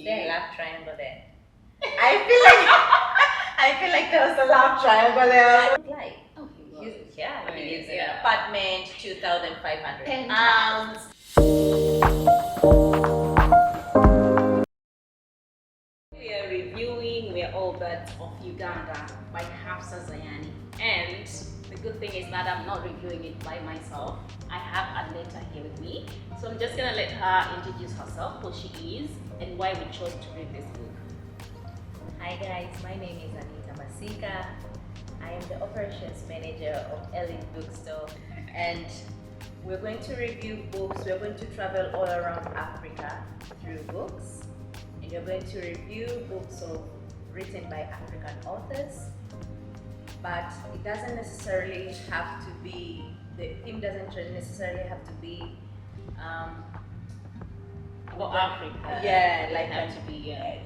Is there a love triangle there? I feel like there was a love triangle there. Like, Oh, he he lives in an apartment, 2,500 Penthouse. pounds. We are reviewing We're All Birds of Uganda by Hafsa Zayyan. And the good thing is that I'm not reviewing it by myself. I have Anita here with me. So I'm just gonna let her introduce herself, who she is, and why we chose to read this book. Hi guys, my name is Anita Masika. I am the operations manager of Elite Bookstore, and we're going to review books. We're going to travel all around Africa through books, and we're going to review books written by African authors. But it doesn't necessarily have to be, the theme doesn't necessarily have to be About Africa. Yeah,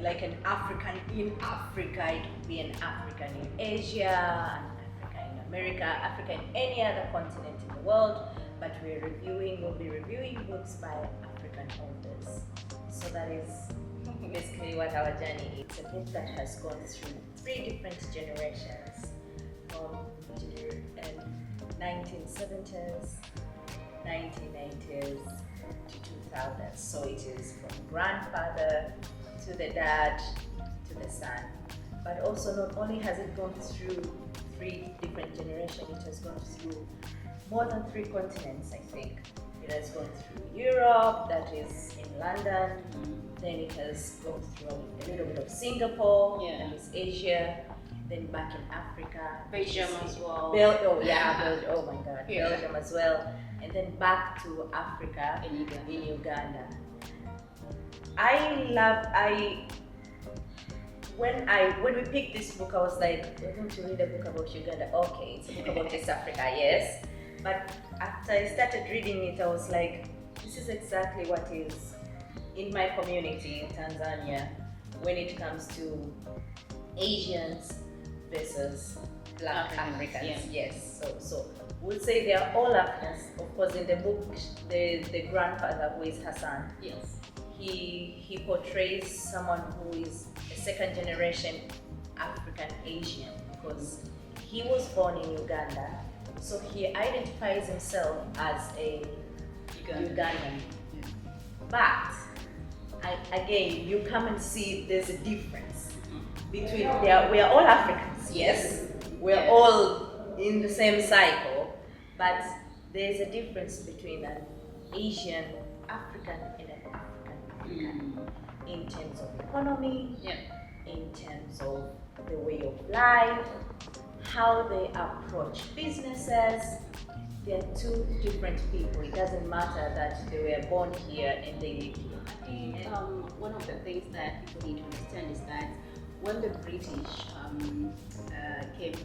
like an African in Africa. It could be an African in Asia, an Africa in America, Africa in any other continent in the world. But we'll be reviewing books by African authors. So that is basically what our journey is. It's a book that has gone through 3 different generations, from the 1970s, 1990s, to 2000s. So it is from grandfather to the dad to the son. But also, not only has it gone through 3 different generations, it has gone through more than 3 continents, I think. It has gone through Europe, that is in London. Then it has gone through a little bit of Singapore, that is Asia. Then back in Africa, Belgium as well. Belgium, oh my God, Belgium as well. And then back to Africa in Uganda. When we picked this book, I was like, we're going to read a book about Uganda. Okay, it's a book about East Africa, yes. But after I started reading it, I was like, this is exactly what is in my community in Tanzania when it comes to Asians versus Black Africans. Yes. So we'll say they are all Africans. Of course, in the book, the grandfather, who is Hassan, he portrays someone who is a 2nd generation African Asian, because he was born in Uganda. So he identifies himself as a Ugandan. But again, you come and see there's a difference between we are all Africans. Yes, we're all in the same cycle, but there's a difference between an Asian African and an African in terms of economy, in terms of the way of life, how they approach businesses. They're 2 different people. It doesn't matter that they were born here and they live here. I think one of the things that people need to understand is that when the British came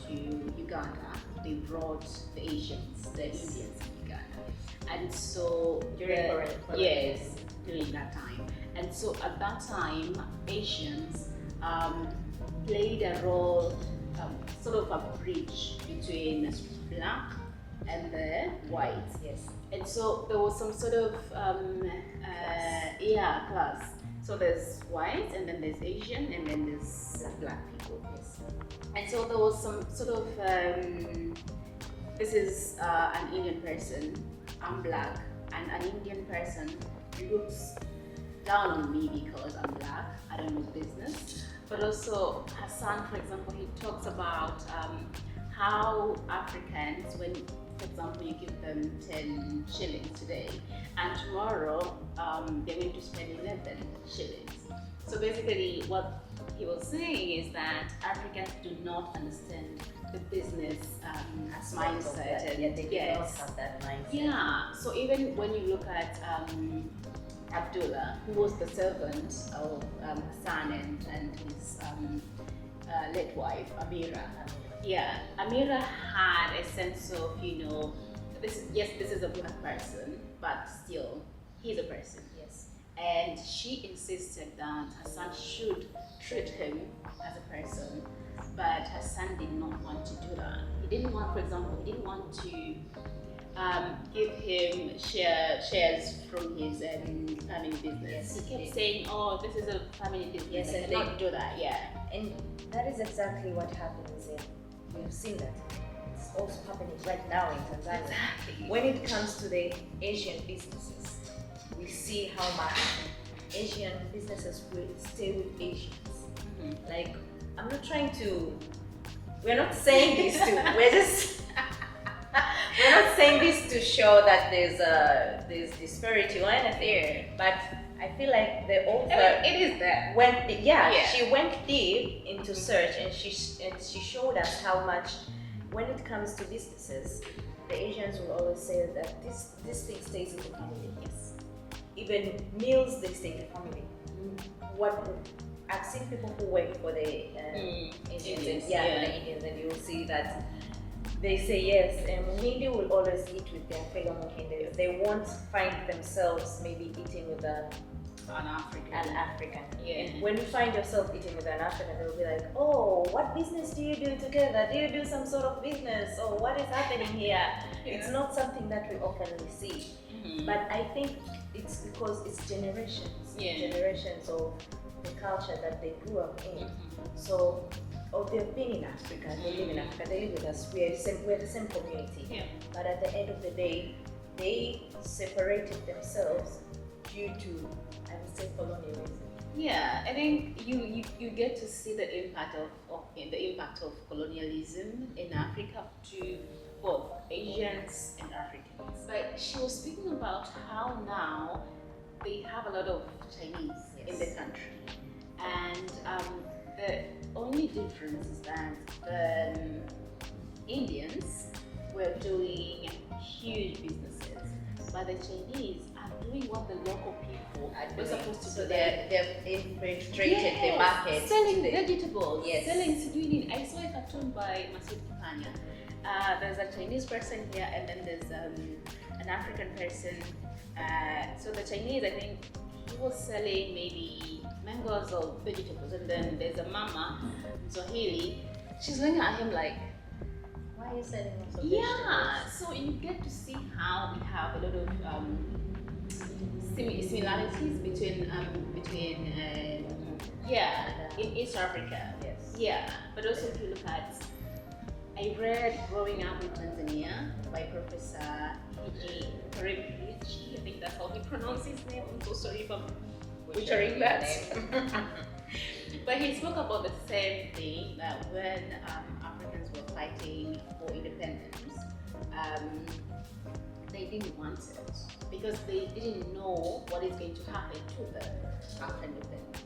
to Uganda, they brought the Asians, the Indians in Uganda, and so during that time, and so at that time, Asians played a role, sort of a bridge between Black and the white. Yes. And so there was some sort of class. So there's white, and then there's Asian, and then there's Black people. Yes. And so there was some sort of this is an Indian person. I'm Black, and an Indian person looks down on me because I'm Black. I don't know business. But also Hassan, for example, he talks about how Africans, when, for example, you give them 10 shillings today, and tomorrow they're going to spend 11 shillings. So basically what he was saying is that Africans do not understand the business mindset. They do not have that mindset. Yeah, so even when you look at Abdullah, who was the servant of Hassan and his late wife, Amira. Yeah, Amira had a sense of, this is a Black person, but still, he's a person. Yes. And she insisted that Hassan should treat him as a person, but Hassan did not want to do that. He didn't want, for example, he didn't want to give him shares from his family business. Yes, He kept yes. saying, "Oh, this is a family business. Yes, I and cannot do that." Yeah. And that is exactly what happens in, we've seen that. It's also happening right now in Tanzania. Exactly. When it comes to the Asian businesses, we see how much Asian businesses will stay with Asians. Mhm. Like, I'm not trying to, we're not saying this to, we're not saying this to show that there's disparity or anything, but I feel like the author It is that. she went deep into search, and she showed us how much, when it comes to businesses, the Asians will always say that this thing stays in the family. Yes. Even meals, they stay in the family. What I've seen people who work for the Indians, Indians, for the Indians, and you'll see that they say yes, and Muhindi will always eat with their fellow Muhindi. They won't find themselves maybe eating with an African. Yeah. And when you find yourself eating with an African, they'll be like, "Oh, what business do you do together? Do you do some sort of business? Or what is happening here?" It's not something that we often see. Mhm. But I think it's because it's generations of the culture that they grew up in. So, they've been in Africa, they live in Africa, they live with us, we're the same community. Yeah. But at the end of the day, they separated themselves due to, I would say, colonialism. Yeah, I think you get to see the impact of colonialism in Africa to both Asians and Africans. But she was speaking about how now they have a lot of Chinese in the country, and the only difference is that the Indians were doing huge businesses, but the Chinese are doing what the local people were supposed to do. So they've infiltrated the market. Selling vegetables, Yes. selling zucchini. I saw a cartoon by Masoud Kipanya. There's a Chinese person here, and then there's an African person. So the Chinese, I think, he was selling maybe mangoes or vegetables, and then there's a mama, Swahili. She's looking at him like, Why are you selling us of yeah. So you get to see how we have a lot of similarities between in East Africa. Yes. Yeah, but also if you look at, I read Growing Up in Tanzania by Professor Hiji Karim Hiji. I think that's how he pronounced his name. I'm so sorry if I'm butchering that. But he spoke about the same thing, that when Africans were fighting for independence, they didn't want it because they didn't know what is going to happen to them after independence.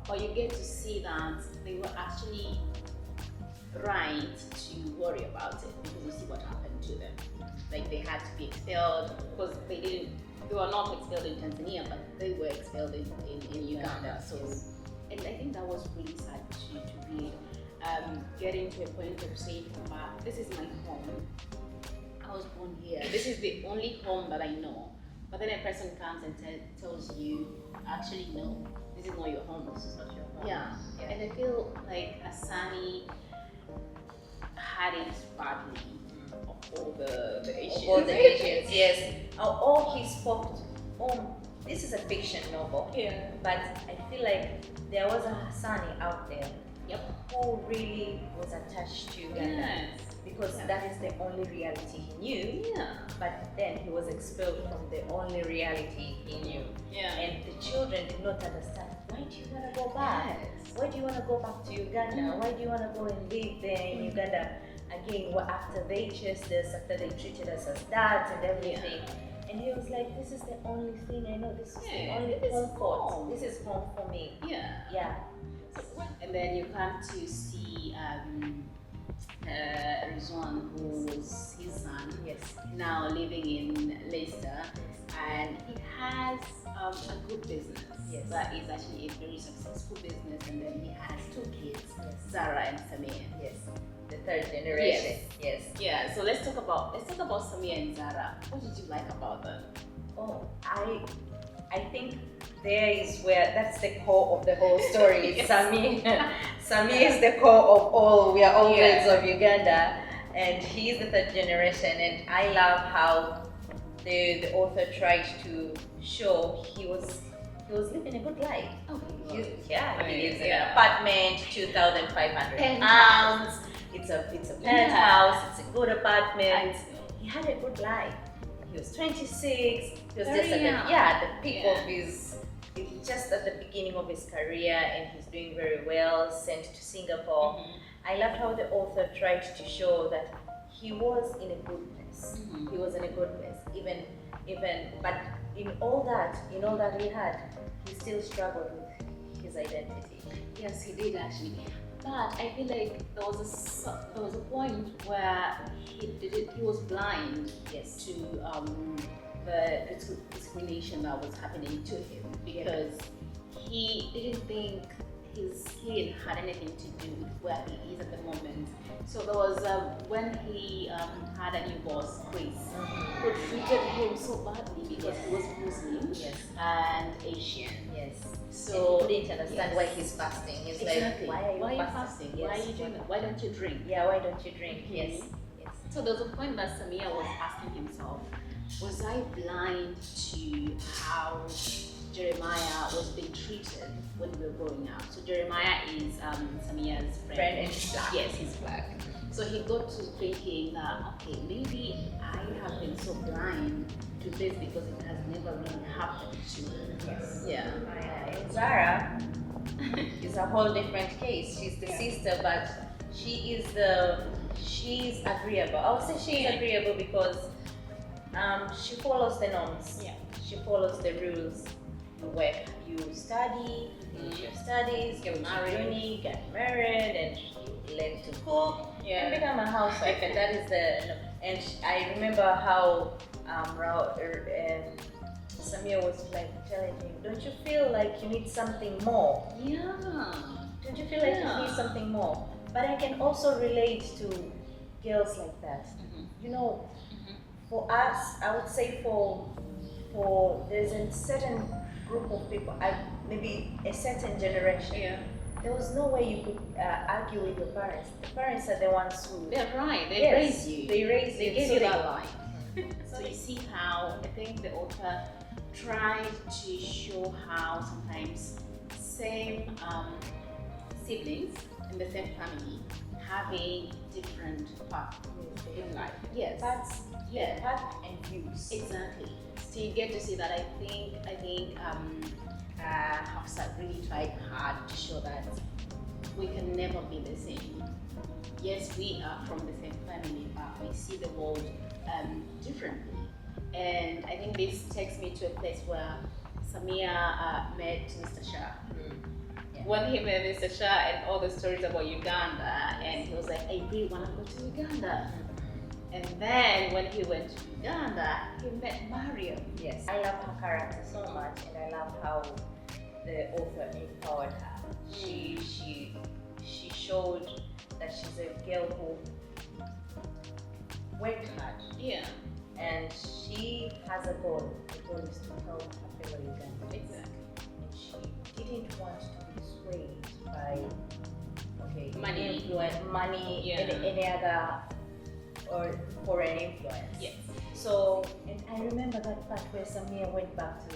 But you get to see that they were actually right to worry about it because you see what happened to them. Like they had to be expelled because they were not expelled in Tanzania, but they were expelled in Uganda. So, and I think that was really sad to read. Getting to a point of saying, this is my home. I was born here. This is the only home that I know. But then a person comes and tells you, actually, no, this is not your home. This is not your home. Yeah. And I feel like Hassani had it badly of all the Asians. All the Asians, yes. All he spoke to, this is a fiction novel. Yeah. But I feel like there was a Hassani out there who really was attached to Uganda. Yes. Because that is the only reality he knew. Yeah. But then he was expelled from the only reality he knew. Yeah. And the children did not understand. Why do you want to go back? Yes. Why do you want to go back to Uganda? Why do you want to go and live there in Uganda? Again, after they chased us, after they treated us as dads and everything. And he was like, this is the only thing I know. This is the only comfort. This is home for me. Yeah. Yeah. And then you come to see Rizwan, who was his son, now living in Leicester, and he has a good business. That is actually a very successful business, and then he has 2 kids, Zara and Samir. The third generation. Yeah. So let's talk about Samir and Zara. What did you like about them? Oh, I think there is where that's the core of the whole story. Samir is the core of all. We are all kids of Uganda, and he's the third generation, and I love how the author tried to show he was living a good life. Oh, He lives in an yeah. apartment, 2,500 Penthouse. pounds. It's a penthouse. It's a good apartment. I- He had a good life. He was 26. He was Very just at young. the peak Yeah. of his, just at the beginning of his career, and he's doing very well. Sent to Singapore. I loved how the author tried to show that he was in a good place. Mhm. He was in a good place, but in all that he had, he still struggled with his identity. Yes, he did actually. But I feel like there was a point where he was blind Yes. to the discrimination that was happening to him because he didn't think his skin had anything to do with where he is at the moment. So there was when he had a new boss, Chris, who treated him so badly because he was Muslim Yes. and Asian. Yes. So And he couldn't understand yes. why he's fasting. He's Exactly. like, why are you fasting? Why are Yes. you doing that? Why don't you drink? Yeah, why don't you drink? Mhm. Yes. Yes. So there was a point that Samia was asking himself, was I blind to how Jeremiah was being treated when we were growing up? So Jeremiah is Samia's friend. And he's black. Yes, he's black. So he got to thinking that, okay, maybe I have been so blind to this because it has never really happened to me. Yes. Yeah. And Zara is a whole different case. She's the sister, but she's agreeable. I would say she's agreeable because she follows the norms. Yeah. She follows the rules. You work, you study, you finish your studies, Get go to married. uni, get married, and you learn to cook and Yeah. become a housewife. And that is and I remember how Samir was like telling him, don't you feel like you need something more? Yeah. Don't you feel like you need something more? But I can also relate to girls like that. You know, for us, I would say for there's a certain group of people, maybe a certain generation. Yeah. There was no way you could argue with your parents. The parents are the ones who They're right. They Yes, raise you. They raise They you. gave so you they- that life. So you see how I think the author tried to show how sometimes same siblings in the same family having different paths in life. Yes. Paths, Yeah. path and views. Exactly. So you get to see that. I think Hafsa really tried hard to show that we can never be the same. Yes, we are from the same family, but we see the world differently. And I think this takes me to a place where Samia met Mr. Shah. Yeah. When he met Mr. Shah and all the stories about Uganda, and he was like, I really want to go to Uganda. And then when he went to Uganda, he met Mariam. Yes. I love her character so much, and I love how the author empowered her. She showed that she's a girl who worked hard, Yeah, and she has a goal. The goal is to help her fellow Ugandans. exactly. And she didn't want to be swayed by Money. money, Yeah. any other or foreign influence. Yes. So, and I remember that part where Samir went back to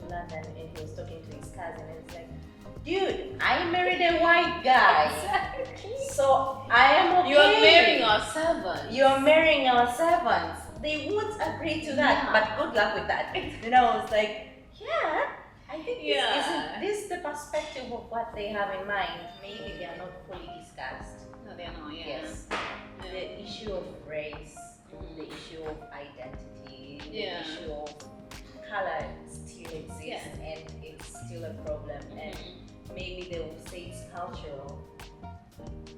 London and he was talking to his cousin, and it's like, dude, I married a white guy. So I am okay. You are marrying our servant. You're marrying our servants. They would agree to that, Yeah. but good luck with that. You know, I was like, yeah, I think Yeah. this is the perspective of what they have in mind. Maybe they are not fully discussed. No, they are not. Yeah. Yes. Yeah. The issue of race, Mhm. the issue of identity, Yeah. the issue of color still exists, Yeah. and it's still a problem. And Mhm. maybe they will say it's cultural, Yeah,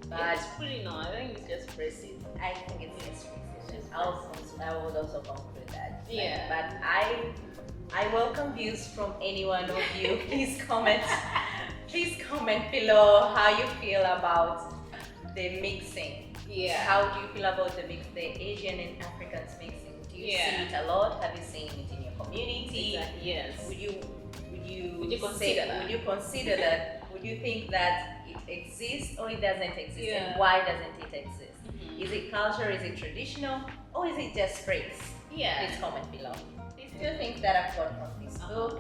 but it's pretty not. I think it's just racist. I think it's just racism. Just I would also conclude that. Yeah. But I welcome views from any one of you. Please comment. Please comment below how you feel about the mixing. Yeah. How do you feel about the mix, the Asian and Africans mixing? Do you Yeah. see it a lot? Have you seen it in your community? Exactly. Yes. Would you Would you consider that? Would you consider that? Would you think that it exists or it doesn't exist? Yeah. And why doesn't it exist? Mhm. Is it culture? Is it traditional? Or is it just phrase? Yeah. Please comment below. These two things that I've got from this book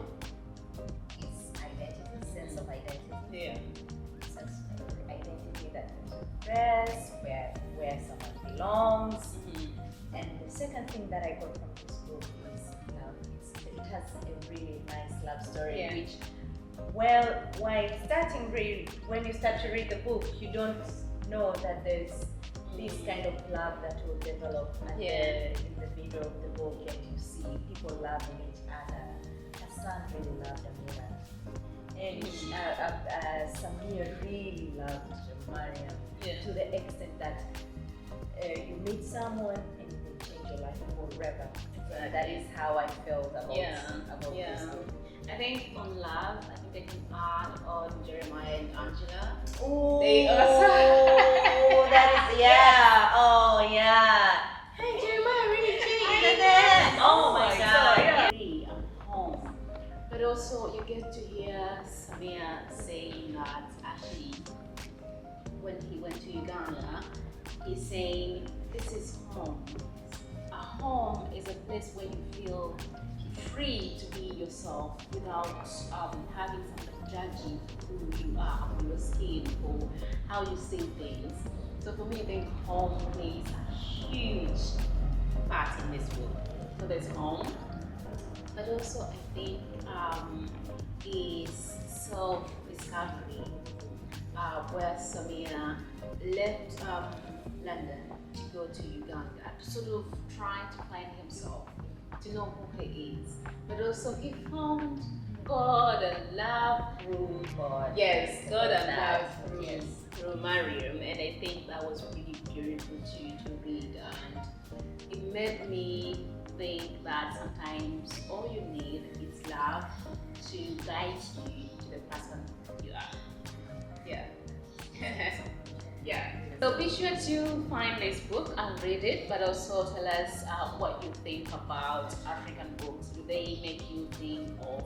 is identity, sense of identity. Yeah. Sense of identity that you dress, where someone belongs. And the second thing that I got from this book is love. It has a really nice love story, which, well, when you start to read the book, you don't know that there's this kind of love that will develop in the middle of the book, and you see people loving each other. Hassan really loved Amira, and Samir really loved Mariam, to the extent that you meet someone and you can change your life forever. That is how I felt about this book. I think on love, I think I can add on Jeremiah and Angela. Oh, They also that is Oh yeah. Hey Jeremiah, really changed that. Oh my God. Really at home, but also you get to hear Samir saying that actually when he went to Uganda, he's saying this is home. A home is a place where you feel free to be yourself without having somebody judging who you are, or your skin, or how you say things. So for me, I think home plays a huge part in this book. So there's home, but also I think is self-discovery, where Samira left London to go to Uganda to sort of try to find himself, to know who he is, but also he found God and love through God. Yes, God and love through Mariam, and I think that was really beautiful to read, and it made me think that sometimes all you need is love to guide you to the person you are. Yeah. Yeah. So be sure to find this book and read it, but also tell us what you think about African books. Do they make you think of,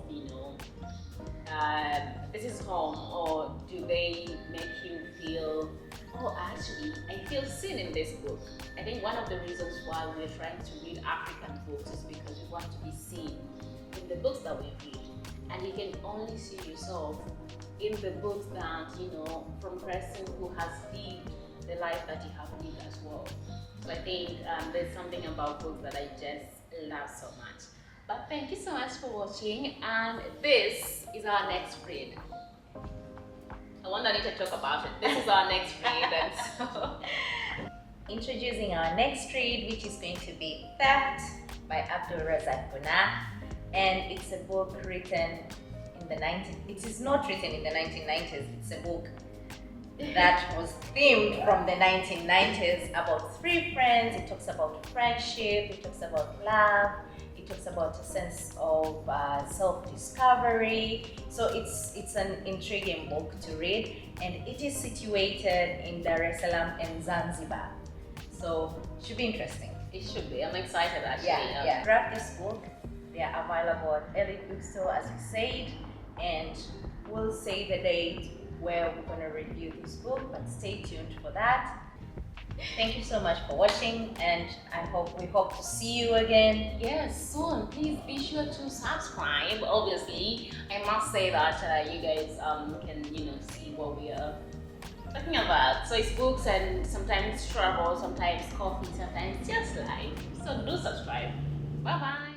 this is home, or do they make you feel, oh, actually, I feel seen in this book? I think one of the reasons why we're trying to read African books is because we want to be seen in the books that we read, and you can only see yourself in the books that, from a person who has lived the life that you have lived as well. So I think there's something about books that I just love so much. But thank you so much for watching, and this is our next read. I want Anita to talk about it. This is our next read, and so introducing our next read, which is going to be Theft by Abdul Razak Guna, and it's a book written in the 19. It is not written in the 1990s. It's a book that was themed from the 1990s about three friends. It talks about friendship. It talks about love. It talks about a sense of self-discovery. So it's an intriguing book to read, and it is situated in Dar es Salaam and Zanzibar. So it should be interesting. It should be. I'm excited actually. Yeah. Grab this book. They are available at Elite Bookstore, as you said, and we'll say the date where we're going to review this book, but stay tuned for that. Thank you so much for watching, and we hope to see you again. Yes, soon. Please be sure to subscribe. Obviously, I must say that you guys can see what we are talking about. So it's books, and sometimes travel, sometimes coffee, sometimes just life. So do subscribe. Bye bye.